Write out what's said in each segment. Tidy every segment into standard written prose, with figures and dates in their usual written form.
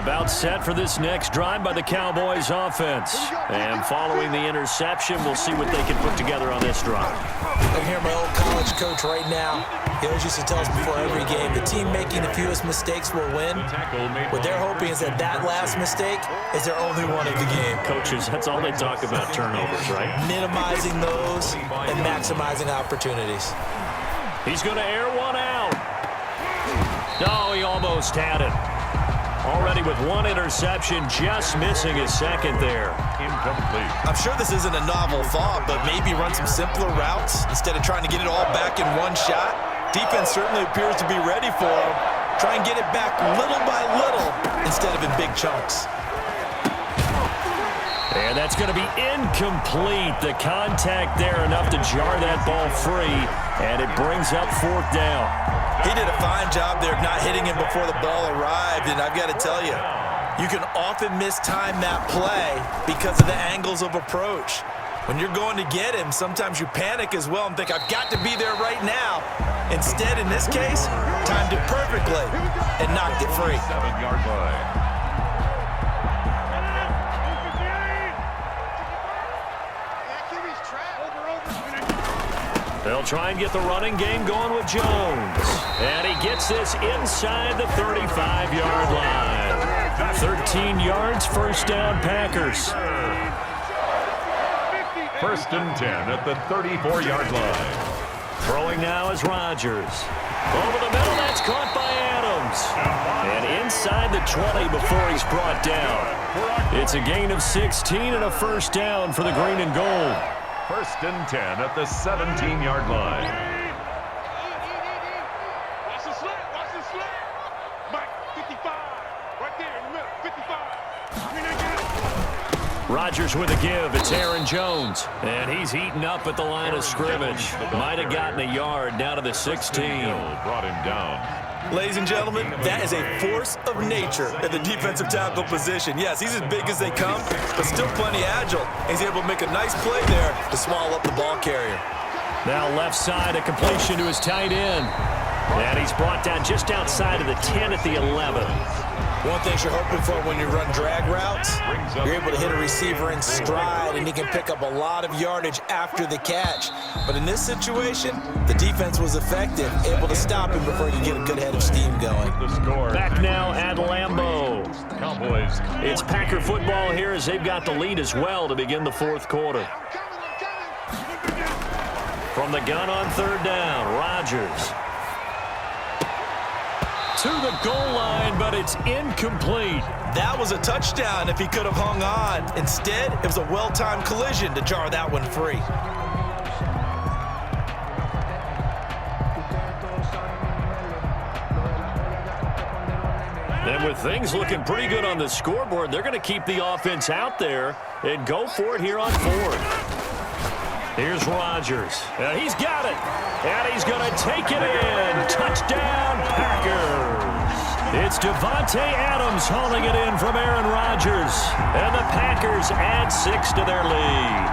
About set for this next drive by the Cowboys offense. And following the interception, we'll see what they can put together on this drive. I'm here, my old college coach right now. He always used to tell us before every game, the team making the fewest mistakes will win. What they're hoping is that last mistake is their only one of the game. Coaches, that's all they talk about, turnovers, right? Minimizing those and maximizing opportunities. He's going to air one out. No, he almost had it. Already with one interception, just missing his second there. Incomplete. I'm sure this isn't a novel thought, but maybe run some simpler routes instead of trying to get it all back in one shot. Defense certainly appears to be ready for him. Try and get it back little by little instead of in big chunks. And that's going to be incomplete. The contact there enough to jar that ball free, and it brings up fourth down. He did a fine job there of not hitting him before the ball arrived, and I've got to tell you, you can often mistime that play because of the angles of approach. When you're going to get him, sometimes you panic as well and think, I've got to be there right now. Instead, in this case, timed it perfectly and knocked it free. 7-yard line. They'll try and get the running game going with Jones. And he gets this inside the 35-yard line. 13 yards, first down, Packers. First and 10 at the 34-yard line. Throwing now is Rodgers. Over the middle, that's caught by Adams. And inside the 20 before he's brought down. It's a gain of 16 and a first down for the green and gold. First and 10 at the 17-yard line. Watch the slant. Watch the slant. Mike, 55. Right there in the middle. 55. Rodgers with a give. It's Aaron Jones. And he's eaten up at the line of scrimmage. Might have gotten a yard down to the 16. Brought him down. Ladies and gentlemen, that is a force of nature at the defensive tackle position. Yes, he's as big as they come, but still plenty agile. He's able to make a nice play there to swallow up the ball carrier. Now left side, a completion to his tight end. And he's brought down just outside of the 10 at the 11. One thing you're hoping for when you run drag routes, you're able to hit a receiver in stride, and he can pick up a lot of yardage after the catch. But in this situation, the defense was effective, able to stop him before you get a good head of steam going. Back now at Lambeau. Cowboys. It's Packer football here as they've got the lead as well to begin the fourth quarter. From the gun on third down, Rodgers. To the goal line, but it's incomplete. That was a touchdown if he could have hung on. Instead, it was a well-timed collision to jar that one free. And with things looking pretty good on the scoreboard, they're going to keep the offense out there and go for it here on fourth. Here's Rodgers. He's got it. And he's going to take it in. Touchdown, Packers. It's Devontae Adams hauling it in from Aaron Rodgers. And the Packers add 6 to their lead.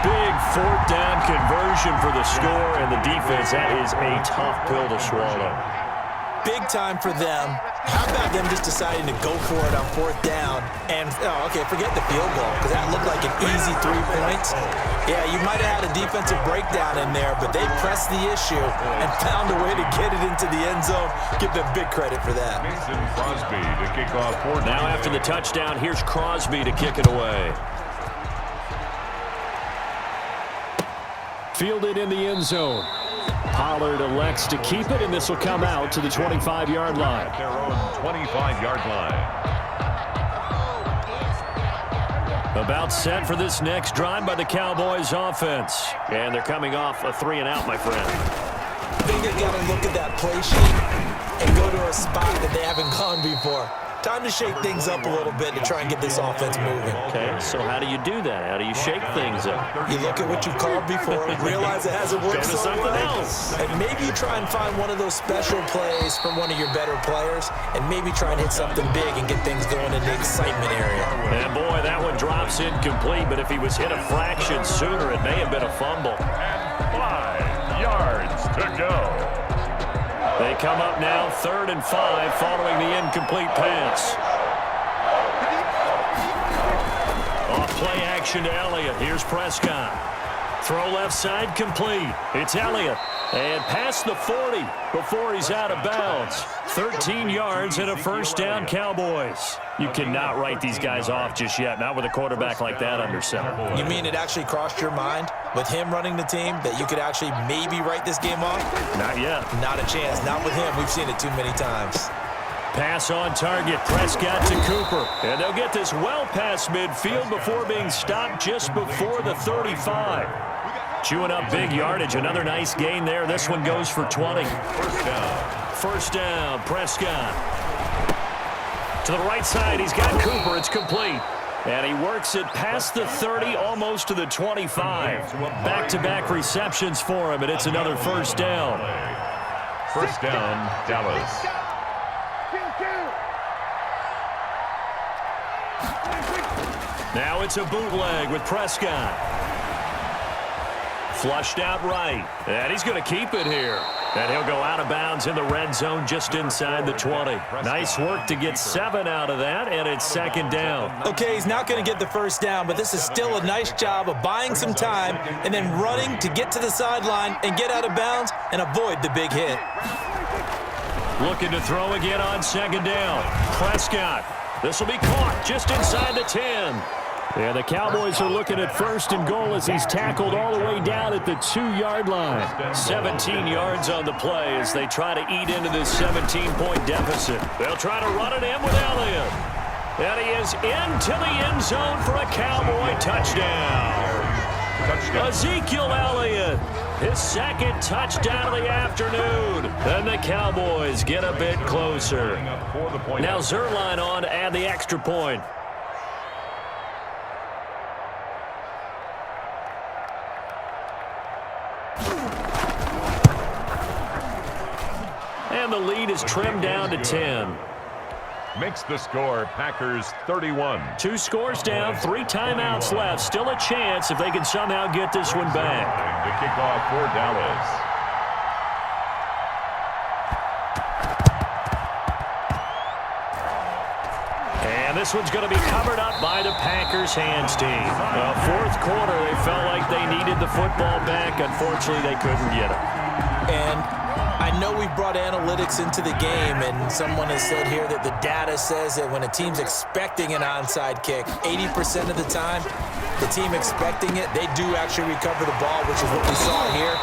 Big fourth down conversion for the score, and the defense, that is a tough pill to swallow. Big time for them. How about them just deciding to go for it on fourth down? And, forget the field goal, because that looked like an easy 3 points. Yeah, you might have had a defensive breakdown in there, but they pressed the issue and found a way to get it into the end zone. Give them big credit for that. Mason Crosby to kick off fourth. Now after the touchdown, here's Crosby to kick it away. Fielded in the end zone. Pollard elects to keep it, and this will come out to the 25-yard line. At their own 25-yard line. About set for this next drive by the Cowboys offense. And they're coming off a 3-and-out, my friend. I think they've got to look at that play sheet and go to a spot that they haven't gone before. Time to shake things up a little bit to try and get this offense moving. Okay, so how do you do that? How do you shake things up? You look at what you've called before, realize it hasn't worked so something well. else. And maybe you try and find one of those special plays from one of your better players, and maybe try and hit something big and get things going in the excitement area. And boy, that one drops incomplete, but if he was hit a fraction sooner, it may have been a fumble. And 5 yards to go. They come up now 3rd and 5 following the incomplete pass. Off play action to Elliott. Here's Prescott. Throw left side complete. It's Elliott. And past the 40 before he's out of bounds. 13 yards and a first down, Cowboys. You cannot write these guys off just yet, not with a quarterback like that under center. You mean it actually crossed your mind with him running the team that you could actually maybe write this game off? Not yet. Not a chance. Not with him. We've seen it too many times. Pass on target, Prescott to Cooper. And they'll get this well past midfield before being stopped just before the 35. Chewing up big yardage. Another nice gain there. This one goes for 20. First down, Prescott. To the right side, he's got Cooper. It's complete. And he works it past the 30, almost to the 25. Back-to-back receptions for him, and it's another first down. First down, Dallas. Now it's a bootleg with Prescott. Flushed out right. And he's going to keep it here. And he'll go out of bounds in the red zone just inside the 20. Nice work to get 7 out of that, and it's second down. Okay, he's not going to get the first down, but this is still a nice job of buying some time and then running to get to the sideline and get out of bounds and avoid the big hit. Looking to throw again on second down. Prescott. This will be caught just inside the 10. And the Cowboys are looking at first and goal as he's tackled all the way down at the 2-yard line. 17 yards on the play as they try to eat into this 17-point deficit. They'll try to run it in with Elliott. And he is into the end zone for a Cowboy touchdown. Ezekiel Elliott, his second touchdown of the afternoon. And the Cowboys get a bit closer. Now Zerline on to add the extra point. And the lead is trimmed down to 10. Makes the score Packers 31. 2 scores down, 3 timeouts left. Still a chance if they can somehow get this one back. The kickoff for Dallas. And this one's going to be covered up by the Packers hands team. Fourth quarter, they felt like they needed the football back. Unfortunately, they couldn't get it. And I know we brought analytics into the game, and someone has said here that the data says that when a team's expecting an onside kick, 80% of the time, the team expecting it, they do actually recover the ball, which is what we saw here.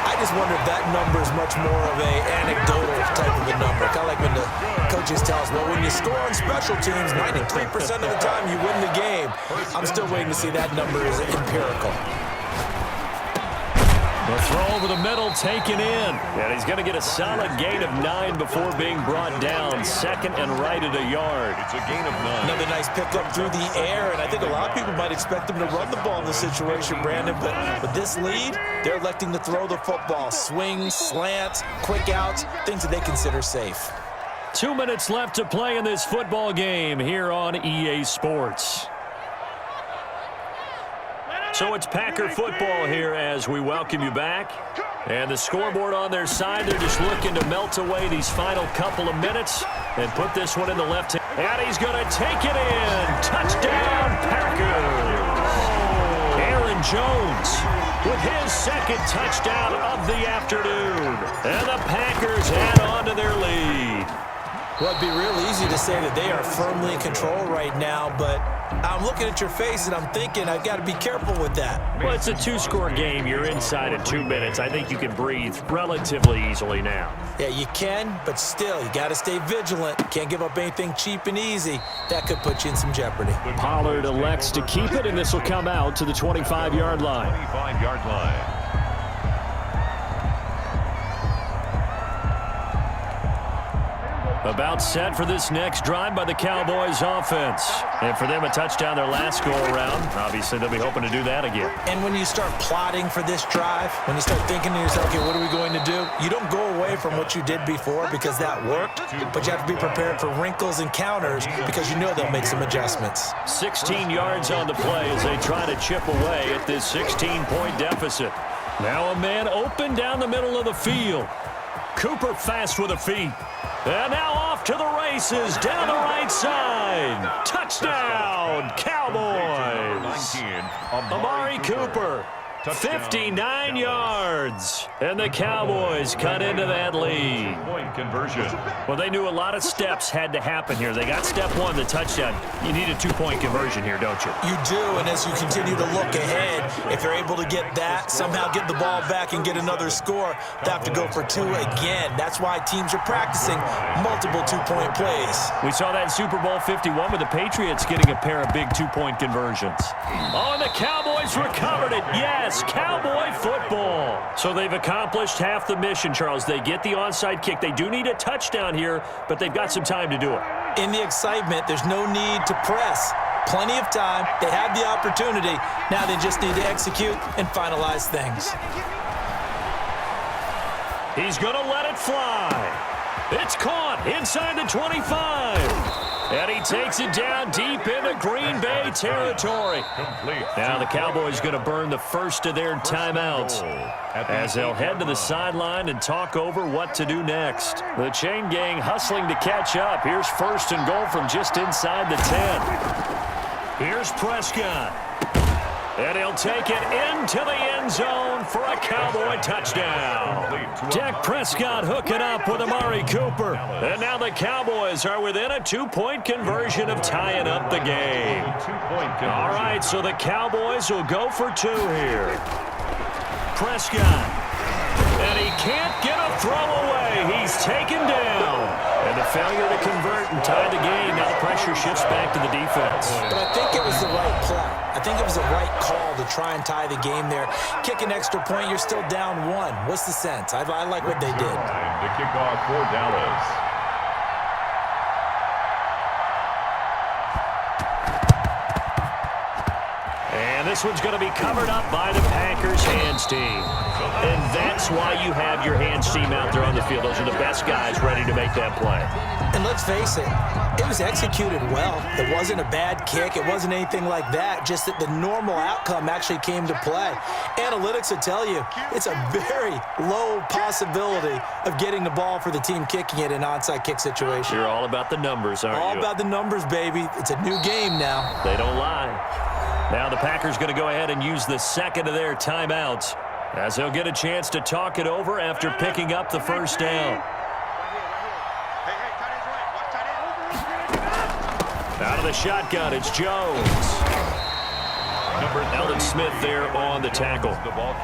I just wonder if that number is much more of an anecdotal type of a number. Kind of like when the coaches tell us, well, when you score on special teams, 93% of the time you win the game. I'm still waiting to see that number is empirical. The throw over the middle taken in. And he's going to get a solid gain of 9 before being brought down. Second and right at a yard. It's a gain of 9. Another nice pickup through the air, and I think a lot of people might expect them to run the ball in this situation, Brandon, but with this lead, they're electing to throw the football. Swings, slants, quick outs, things that they consider safe. 2 minutes left to play in this football game here on EA Sports. So it's Packer football here as we welcome you back. And the scoreboard on their side, they're just looking to melt away these final couple of minutes and put this one in the left hand. And he's going to take it in. Touchdown, Packers. Aaron Jones with his second touchdown of the afternoon. And the Packers add on to their lead. Well, it'd be real easy to say that they are firmly in control right now, but I'm looking at your face and I'm thinking I've got to be careful with that. Well, it's a 2-score game. You're inside in 2 minutes. I think you can breathe relatively easily now. Yeah, you can, but still, you got to stay vigilant. Can't give up anything cheap and easy. That could put you in some jeopardy. Pollard elects to keep it, and this will come out to the 25-yard line. 25-yard line. About set for this next drive by the Cowboys offense. And for them, a touchdown their last go-around. Obviously, they'll be hoping to do that again. And when you start plotting for this drive, when you start thinking to yourself, okay, what are we going to do? You don't go away from what you did before because that worked, but you have to be prepared for wrinkles and counters because you know they'll make some adjustments. 16 yards on the play as they try to chip away at this 16-point deficit. Now a man open down the middle of the field. Cooper fast with the feet. And now off to the races down the right side. Touchdown, Cowboys. Amari Cooper, 59 yards. And the Cowboys cut into that lead. Point conversion. Well, they knew a lot of steps had to happen here. They got step one, the touchdown. You need a two-point conversion here, don't you? You do, and as you continue to look ahead, if they're able to get that, somehow get the ball back and get another score, they have to go for two again. That's why teams are practicing multiple two-point plays. We saw that in Super Bowl 51 with the Patriots getting a pair of big two-point conversions. Oh, and the Cowboys recovered it. Yes, Cowboy football. So they've accomplished half the mission, Charles. They get the onside kick. They do need a touchdown here, but they've got some time to do it. In the excitement, there's no need to press. Plenty of time. They have the opportunity. Now they just need to execute and finalize things. He's going to let it fly. It's caught inside the 25. And he takes it down deep into Green Bay territory. Now the Cowboys going to burn the first of their timeouts as they'll head to the sideline and talk over what to do next. The chain gang hustling to catch up. Here's first and goal from just inside the 10. Here's Prescott. And he'll take it into the end zone for a Cowboy touchdown. Dak Prescott hooking up with Amari Cooper. And now the Cowboys are within a two-point conversion of tying up the game. All right, so the Cowboys will go for two here. Prescott. And he can't get a throw away. He's taken down. And the failure to convert and tie the game. Now the pressure shifts back to the defense. But I think it was the right play. I think it was the right call to try and tie the game there. Kick an extra point, you're still down one. What's the sense? I like what they did. Time to kick off for Dallas. And this one's going to be covered up by the Packers hands team. And that's why you have your hands team out there on the field. Those are the best guys ready to make that play. And let's face it, it was executed well. It wasn't a bad kick. It wasn't anything like that. Just that the normal outcome actually came to play. Analytics will tell you it's a very low possibility of getting the ball for the team kicking it in an onside kick situation. You're all about the numbers, aren't you? All about the numbers, baby. It's a new game now. They don't lie. Now the Packers going to go ahead and use the second of their timeouts as they'll get a chance to talk it over after picking up the first down. Out of the shotgun, it's Jones. Eldon Smith there on the tackle.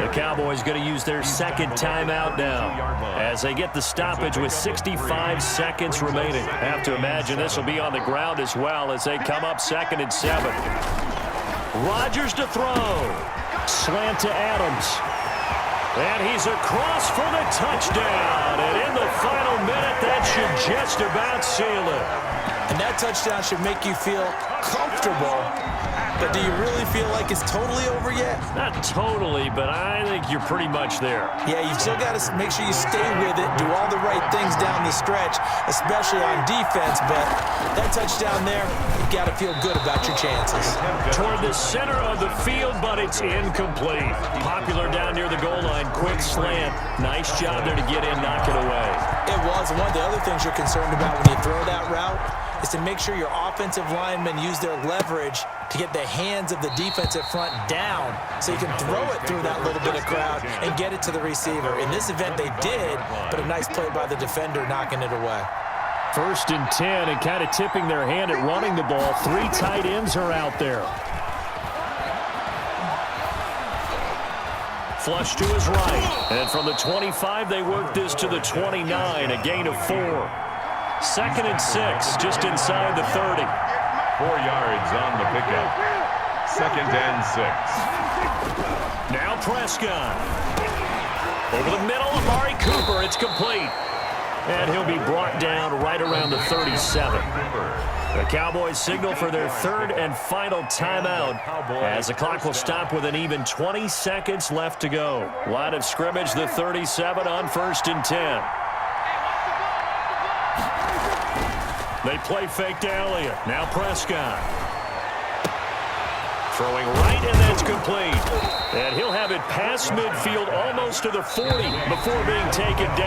The Cowboys going to use their second timeout now as they get the stoppage with 65 seconds remaining. Have to imagine this will be on the ground as well as they come up 2nd and 7. Rodgers to throw. Slant to Adams. And he's across for the touchdown. And in the final minute, that should just about seal it. And that touchdown should make you feel comfortable. But do you really feel like it's totally over yet? Not totally, but I think you're pretty much there. Yeah, you've still got to make sure you stay with it, do all the right things down the stretch, especially on defense. But that touchdown there, you've got to feel good about your chances. Toward the center of the field, but it's incomplete. Popular down near the goal line, quick slant. Nice job there to get in, knock it away. It was. And one of the other things you're concerned about when you throw that route is to make sure your offensive linemen use their leverage to get the hands of the defensive front down so you can throw it through that little bit of crowd and get it to the receiver. In this event, they did, but a nice play by the defender knocking it away. 1st and 10 and kind of tipping their hand at running the ball. 3 tight ends are out there. Flush to his right. And from the 25, they work this to the 29, a gain of 4. 2nd and 6, just inside the 30. 4 yards on the pickup. 2nd and 6. Now Prescott. Over the middle, Amari Cooper. It's complete. And he'll be brought down right around the 37. The Cowboys signal for their 3rd and final timeout as the clock will stop with an even 20 seconds left to go. Line of scrimmage, the 37 on 1st and 10. They play fake to Elliott. Now Prescott. Throwing right, and that's complete. And he'll have it past midfield almost to the 40 before being taken down.